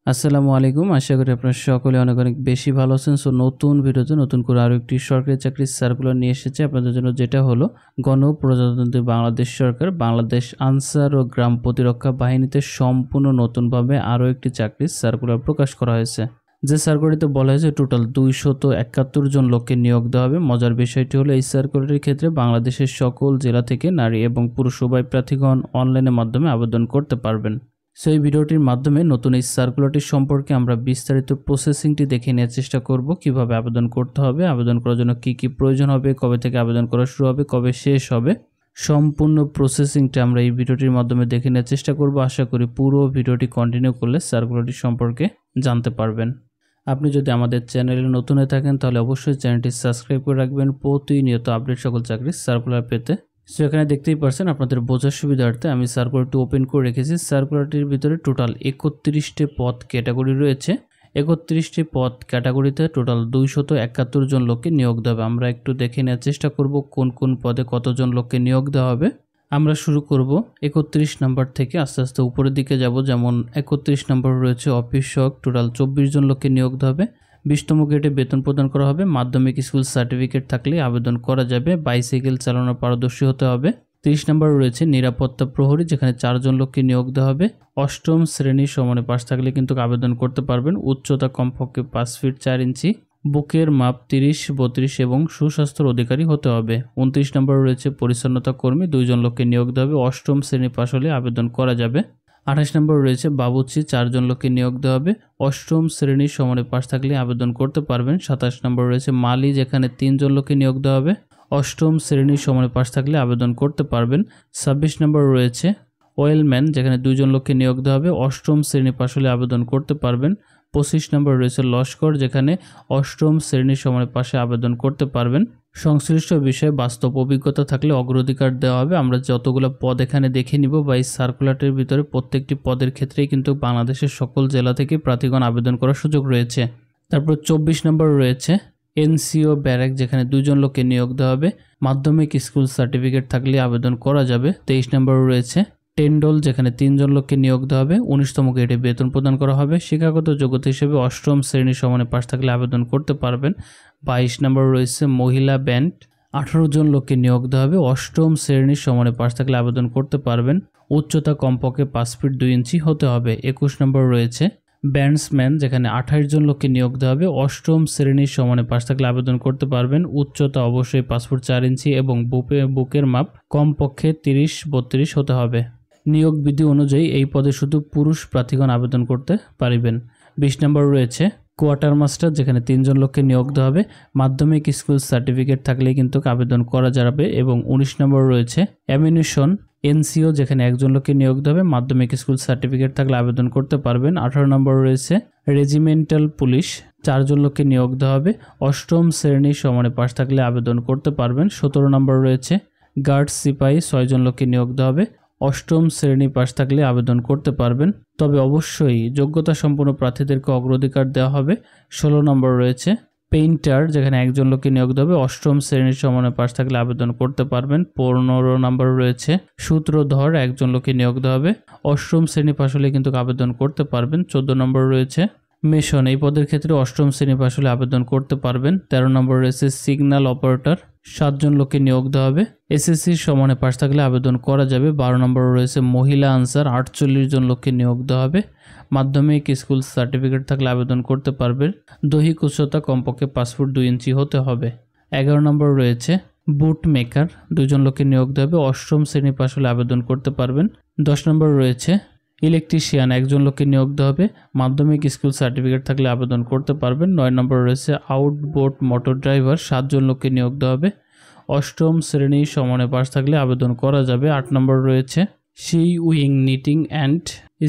আসসালামু আলাইকুম। আশা করি আপনারা সকলে অনেক অনেক বেশি ভালো আছেন। সো নতুন ভিডিওতে নতুন করে আরও একটি সরকারি চাকরির সার্কুলার নিয়ে এসেছে আপনাদের জন্য, যেটা হলো গণপ্রজাতন্ত্রী বাংলাদেশ সরকার বাংলাদেশ আনসার ও গ্রাম প্রতিরক্ষা বাহিনীতে সম্পূর্ণ নতুনভাবে আরও একটি চাকরির সার্কুলার প্রকাশ করা হয়েছে। যে সার্কুলারটিতে বলা হয়েছে টোটাল 271 জন লোককে নিয়োগ দেওয়া হবে। মজার বিষয়টি হলো এই সার্কুলারের ক্ষেত্রে বাংলাদেশের সকল জেলা থেকে নারী এবং পুরুষ উভয় প্রার্থীগণ অনলাইনের মাধ্যমে আবেদন করতে পারবেন। সো এই ভিডিওটির মাধ্যমে নতুন এই সার্কুলারটি সম্পর্কে আমরা বিস্তারিত প্রসেসিংটি দেখে নেওয়ার চেষ্টা করব, কিভাবে আবেদন করতে হবে, আবেদন করার জন্য কি কি প্রয়োজন হবে, কবে থেকে আবেদন করা শুরু হবে, কবে শেষ হবে, সম্পূর্ণ প্রসেসিংটা আমরা এই ভিডিওটির মাধ্যমে দেখে নেওয়ার চেষ্টা করব। আশা করি পুরো ভিডিওটি কন্টিনিউ করলে সার্কুলারটি সম্পর্কে জানতে পারবেন। আপনি যদি আমাদের চ্যানেলে নতুন হয়ে থাকেন তাহলে অবশ্যই চ্যানেলটি সাবস্ক্রাইব করে রাখবেন প্রতিনিয়ত আপডেট সকল চাকরির সার্কুলার পেতে। সো এখানে দেখতেই পারছেন, আপনাদের বোঝার সুবিধার্থে আমি সার্কুলারটি ওপেন করে রেখেছি। সার্কুলারটির ভিতরে টোটাল 31টি পদ ক্যাটাগরি রয়েছে। 31টি পদ ক্যাটাগরিতে টোটাল 271 জন লোককে নিয়োগ দেওয়া হবে। আমরা একটু দেখে নেওয়ার চেষ্টা করব কোন কোন পদে কতজন লোককে নিয়োগ দেওয়া হবে। আমরা শুরু করব 31 নম্বর থেকে আস্তে আস্তে উপরের দিকে যাব। যেমন 31 নম্বর রয়েছে অফিস সহক, টোটাল 24 জন লোককে নিয়োগ দেওয়া হবে। 20তম গ্রেডে বেতন প্রদান করা হবে। মাধ্যমিক স্কুল সার্টিফিকেট থাকলে আবেদন করা যাবে। বাইসাইকেল চালানোর পারদর্শী হতে হবে। 30 নম্বর রয়েছে নিরাপত্তা প্রহরী, যেখানে 4 জন লোককে নিয়োগ দেওয়া হবে। 8ম শ্রেণী সমানে পাস থাকলে কিন্তু আবেদন করতে পারবেন। উচ্চতা কমপক্ষে 5 ফিট 4 ইঞ্চি, বুকের মাপ 30-32 এবং সুস্বাস্থ্যের অধিকারী হতে হবে। 29 নম্বর রয়েছে পরিচ্ছন্নতা কর্মী, 2 জন লোককে নিয়োগ দেওয়া হবে। 8ম শ্রেণী পাস হলে আবেদন করা যাবে। 28 নম্বর রয়েছে বাবুর্চি, 4 জন লোককে নিয়োগ দেওয়া হবে। 8ম শ্রেণীর সমানে পাস থাকলে আবেদন করতে পারবেন। 27 নম্বর রয়েছে মালি, যেখানে 3 জন লোককে নিয়োগ দেওয়া হবে। 8ম শ্রেণীর সমানে পাস থাকলে আবেদন করতে পারবেন। 26 নম্বর রয়েছে ওয়েলম্যান, যেখানে 2 জন লোককে নিয়োগ দেওয়া হবে। 8ম শ্রেণী পাস হলে আবেদন করতে পারবেন। 25 নম্বর রয়েছে লস্কর, যেখানে 8ম শ্রেণীর সমানে পাশে আবেদন করতে পারবেন। সংশ্লিষ্ট বিষয়ে বাস্তব অভিজ্ঞতা থাকলে অগ্রাধিকার দেওয়া হবে। আমরা যতগুলো পদ এখানে দেখে নিব বা এই সার্কুলারটির ভিতরে প্রত্যেকটি পদের ক্ষেত্রেই কিন্তু বাংলাদেশের সকল জেলা থেকে প্রার্থীগণ আবেদন করার সুযোগ রয়েছে। তারপর 24 নম্বর রয়েছে এনসিও ব্যারাক, যেখানে 2 জন লোককে নিয়োগ দেওয়া হবে। মাধ্যমিক স্কুল সার্টিফিকেট থাকলে আবেদন করা যাবে। 23 নম্বর রয়েছে টেন্ডল, যেখানে 3 জন লোককে নিয়োগ দেওয়া হবে। 19তম গ্রেডে বেতন প্রদান করা হবে। শিক্ষাগত যোগ্যতা হিসেবে 8ম শ্রেণীর সমানে পাস থাকলে আবেদন করতে পারবেন। 22 নম্বর রয়েছে মহিলা ব্যান্ড, 18 জন লোককে নিয়োগ দেওয়া হবে। 8ম শ্রেণীর সমানে পাস থাকলে আবেদন করতে পারবেন। উচ্চতা কমপক্ষে 5 ফিট 2 ইঞ্চি হতে হবে। 21 নম্বর রয়েছে ব্যান্ডসম্যান, যেখানে 28 জন লোককে নিয়োগ দেওয়া হবে। 8ম শ্রেণীর সমানে পাস থাকলে আবেদন করতে পারবেন। উচ্চতা অবশ্যই 5 ফুট 4 ইঞ্চি এবং বুকের মাপ কমপক্ষে 30-32 হতে হবে। নিয়োগ বিধি অনুযায়ী এই পদে শুধু পুরুষ প্রার্থীগণ আবেদন করতে পারবেন। 20 নম্বর রয়েছে কোয়ার্টার মাস্টার, যেখানে 3 জন লোককে নিয়োগ দেওয়া হবে। মাধ্যমিক স্কুল সার্টিফিকেট থাকলে কিন্তু আবেদন করা যাবে। এবং 19 নম্বর রয়েছে অ্যামিনিশন এনসিও, যেখানে 1 জন লোককে নিয়োগ দেওয়া হবে। মাধ্যমিক স্কুল সার্টিফিকেট থাকলে আবেদন করতে পারবেন। 18 নম্বর রয়েছে রেজিমেন্টাল পুলিশ, 4 জন লোককে নিয়োগ দেওয়া হবে। 8ম শ্রেণীর সমানে পাস থাকলে আবেদন করতে পারবেন। 17 নম্বর রয়েছে গার্ড সিপাহী, 6 জন লোককে নিয়োগ দেওয়া হবে। 8ম শ্রেণী পাস থাকলে আবেদন করতে পারবেন, তবে অবশ্যই যোগ্যতা সম্পন্ন প্রার্থীদেরকে অগ্রাধিকার দেওয়া হবে। 16 নম্বর রয়েছে পেইন্টার, যেখানে 1 জন লোককে নিয়োগ দেওয়া হবে। 8ম শ্রেণীর সমানে পাস থাকলে আবেদন করতে পারবেন। 15 নম্বর রয়েছে সূত্রধর, 1 জন লোককে নিয়োগ দেওয়া হবে। 8ম শ্রেণী পাস হলে কিন্তু আবেদন করতে পারবেন। 14 নম্বর রয়েছে মেশন, এই পদের ক্ষেত্রে 8ম শ্রেণী পাস হলে আবেদন করতে পারবেন। 13 নম্বর রয়েছে সিগন্যাল অপারেটর, 7 জন লোককে নিয়োগ দেওয়া হবে। এসএসসির সমানে পাস থাকলে আবেদন করা যাবে। 12 নম্বর রয়েছে মহিলা আনসার, 48 জন লোককে নিয়োগ দেওয়া হবে। মাধ্যমিক স্কুল সার্টিফিকেট থাকলে আবেদন করতে পারবেন। দৈহিক উচ্চতা কমপক্ষে 5 ফুট 2 ইঞ্চি হতে হবে। 11 নম্বর রয়েছে বুট মেকার, 2 জন লোককে নিয়োগ দেওয়া হবে। 8ম শ্রেণী পাস হলে আবেদন করতে পারবেন। 10 নম্বর রয়েছে ইলেকট্রিশিয়ান, 1 জন লোককে নিয়োগ দেওয়া হবে। মাধ্যমিক স্কুল সার্টিফিকেট থাকলে আবেদন করতে পারবেন। 9 নম্বর রয়েছে আউটবোট মোটর ড্রাইভার, 7 জন লোককে নিয়োগ দেওয়া হবে। 8ম শ্রেণী সমানে পাস থাকলে আবেদন করা যাবে। 8 নম্বর রয়েছে C wing knitting and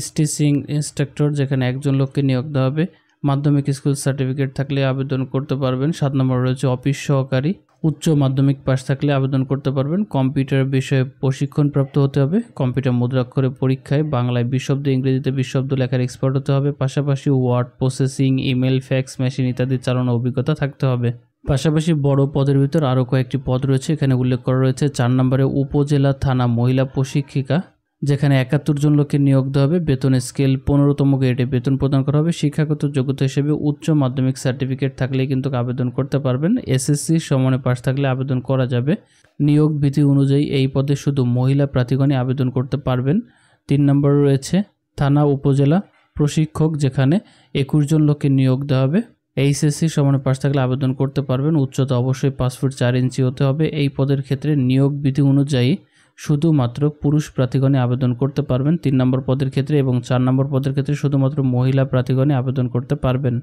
stitching instructor, যেখানে 1 জন লোককে নিয়োগ দেওয়া হবে। মাধ্যমিক স্কুল সার্টিফিকেট থাকলে আবেদন করতে পারবেন। 7 নম্বর রয়েছে অফিস সহকারী, উচ্চ মাধ্যমিক পাস থাকলে আবেদন করতে পারবেন। কম্পিউটার বিষয়ে প্রশিক্ষণপ্রাপ্ত হতে হবে। কম্পিউটার মুদ্রাক্ষরে পরীক্ষায় বাংলায় 20 শব্দ, ইংরেজিতে 20 শব্দ লেখার এক্সপার্ট হতে হবে। পাশাপাশি word processing, email, fax machine ইত্যাদি চালানোর অভিজ্ঞতা থাকতে হবে। পাশাপাশি বড় পদের ভিতর আরও কয়েকটি পদ রয়েছে, এখানে উল্লেখ করা রয়েছে। 4 নম্বরে উপজেলা থানা মহিলা প্রশিক্ষিকা, যেখানে 71 জন লোককে নিয়োগ দেওয়া হবে। বেতন স্কেল 15তম গ্রেডে বেতন প্রদান করা হবে। শিক্ষাগত যোগ্যতা হিসেবে উচ্চ মাধ্যমিক সার্টিফিকেট থাকলেই কিন্তু আবেদন করতে পারবেন। এসএসসি সমানে পাস থাকলে আবেদন করা যাবে। নিয়োগ বিধি অনুযায়ী এই পদে শুধু মহিলা প্রার্থীগণই আবেদন করতে পারবেন। 3 নম্বরে রয়েছে থানা উপজেলা প্রশিক্ষক, যেখানে 21 জন লোককে নিয়োগ দেওয়া হবে। এইচএসসি সমানে পাস থাকলে আবেদন করতে পারবেন। উচ্চতা অবশ্যই 5 ফুট 4 ইঞ্চি হতে হবে। এই পদের ক্ষেত্রে নিয়োগ বিধি অনুযায়ী শুধুমাত্র পুরুষ প্রার্থীগণই আবেদন করতে পারবেন 3 নম্বর পদের ক্ষেত্রে, এবং 4 নম্বর পদের ক্ষেত্রে শুধুমাত্র মহিলা প্রার্থীগণই আবেদন করতে পারবেন।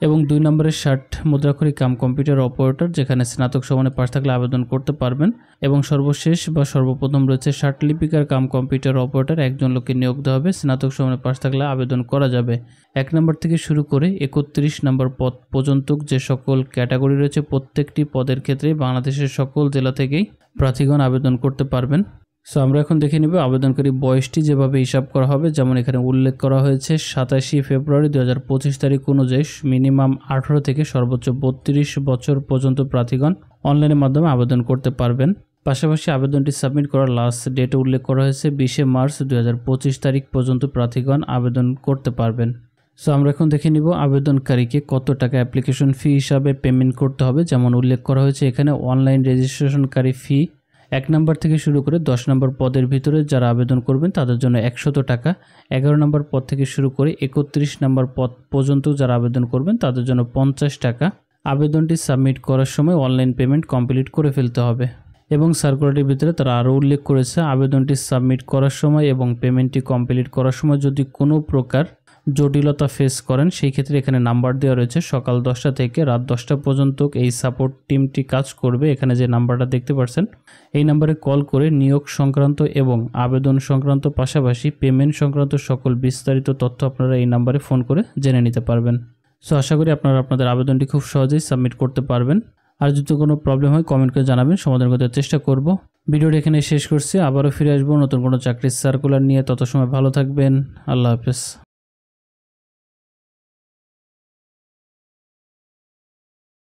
এবং 2 নম্বরে 60 মুদ্রাক্ষরিক কাম কম্পিউটার অপারেটর, যেখানে স্নাতক সমানে পাস থাকলে আবেদন করতে পারবেন। এবং সর্বশেষ বা সর্বপ্রথম রয়েছে 60 লিপিকার কাম কম্পিউটার অপারেটর, একজন লোককে নিয়োগ দেওয়া হবে। স্নাতক সমানে পাস থাকলে আবেদন করা যাবে। 1 নম্বর থেকে শুরু করে 31 নম্বর পদ পর্যন্ত যে সকল ক্যাটাগরি রয়েছে প্রত্যেকটি পদের ক্ষেত্রে বাংলাদেশের সকল জেলা থেকেই প্রার্থীগণ আবেদন করতে পারবেন। সো আমরা এখন দেখে নিব আবেদনকারী বয়সটি যেভাবে হিসাব করা হবে, যেমন এখানে উল্লেখ করা হয়েছে 27 ফেব্রুয়ারি 2025 তারিখ অনুযায়ী মিনিমাম 18 থেকে সর্বোচ্চ 32 বছর পর্যন্ত প্রার্থীগণ অনলাইনের মাধ্যমে আবেদন করতে পারবেন। পাশাপাশি আবেদনটি সাবমিট করার লাস্ট ডেট উল্লেখ করা হয়েছে 20 মার্চ 2025 তারিখ পর্যন্ত প্রার্থীগণ আবেদন করতে পারবেন। সো আমরা এখন দেখে নিব আবেদনকারীকে কত টাকা অ্যাপ্লিকেশন ফি হিসাবে পেমেন্ট করতে হবে। যেমন উল্লেখ করা হয়েছে এখানে অনলাইন রেজিস্ট্রেশনকারী ফি 1 নম্বর থেকে শুরু করে 10 নম্বর পদের ভিতরে যারা আবেদন করবেন তাদের জন্য 100 টাকা। 11 নম্বর পদ থেকে শুরু করে 31 নম্বর পদ পর্যন্ত যারা আবেদন করবেন তাদের জন্য 50 টাকা। আবেদনটি সাবমিট করার সময় অনলাইন পেমেন্ট কমপ্লিট করে ফেলতে হবে। এবং সার্কুলারটির ভিতরে তারা আরও উল্লেখ করেছে আবেদনটি সাবমিট করার সময় এবং পেমেন্টটি কমপ্লিট করার সময় যদি কোনো প্রকার জটিলতা ফেস করেন সেই ক্ষেত্রে এখানে নাম্বার দেওয়া রয়েছে। সকাল 10টা থেকে রাত 10টা পর্যন্ত এই সাপোর্ট টিমটি কাজ করবে। এখানে যে নাম্বারটা দেখতে পাচ্ছেন এই নাম্বারে কল করে নিয়োগ সংক্রান্ত এবং আবেদন সংক্রান্ত পাশাপাশি পেমেন্ট সংক্রান্ত সকল বিস্তারিত তথ্য আপনারা এই নাম্বারে ফোন করে জেনে নিতে পারবেন। সো আশা করি আপনারা আপনাদের আবেদনটি খুব সহজেই সাবমিট করতে পারবেন। আর যদি কোনো প্রবলেম হয় কমেন্ট করে জানাবেন, সমাধান করতে চেষ্টা করব। ভিডিওটি এখানে শেষ করছি। আবারও ফিরে আসবো নতুন কোনো চাকরির সার্কুলার নিয়ে। তত সময় ভালো থাকবেন। আল্লাহ হাফেজ।